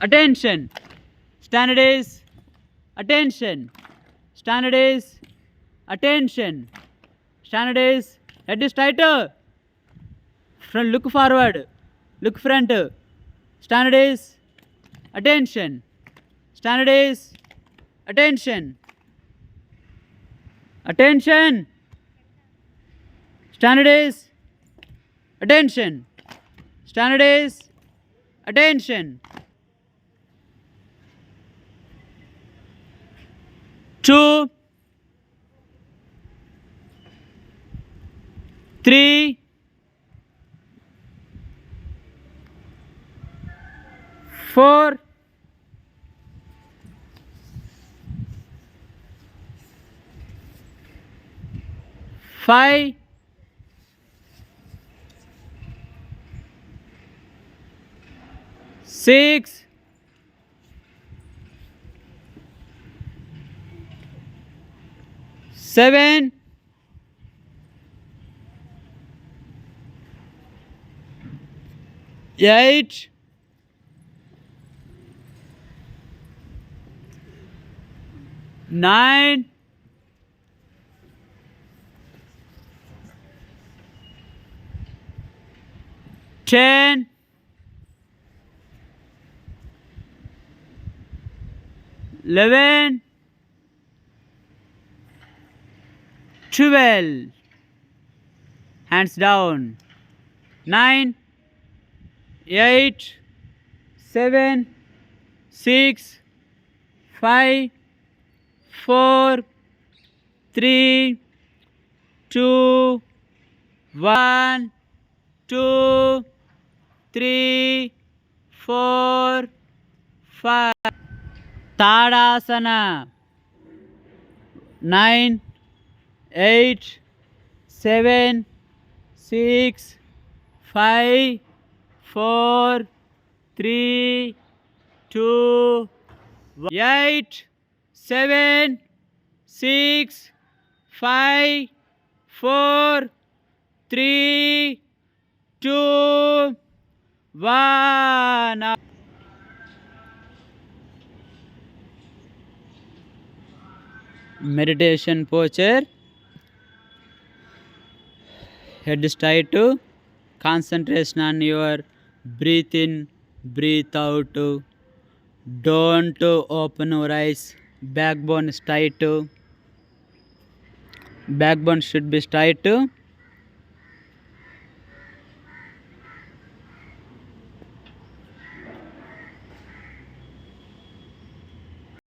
Attention. Standard is attention. Standard is attention. Standard is head is tighter. Front, look forward. Look front. Standard is attention. Standard is attention. Attention. Standard is attention. Standard is attention. 2, 3, 4, 5, 6, 7, 8, 9, 10, 11, 12. Hands down. 9, 8, 7, 6, 5, 4, 3, 2, 1, 2, 3, 4, 5. Tadasana. 9, 8, 7, 6, 5, 4, 3, 2, 1. 8, 7, 6, 5, 4, 3, 2, 1. Meditation posture. Head is tight. Concentration on your breathe in, breathe out. Don't open your eyes. Backbone is tight. Backbone should be tight.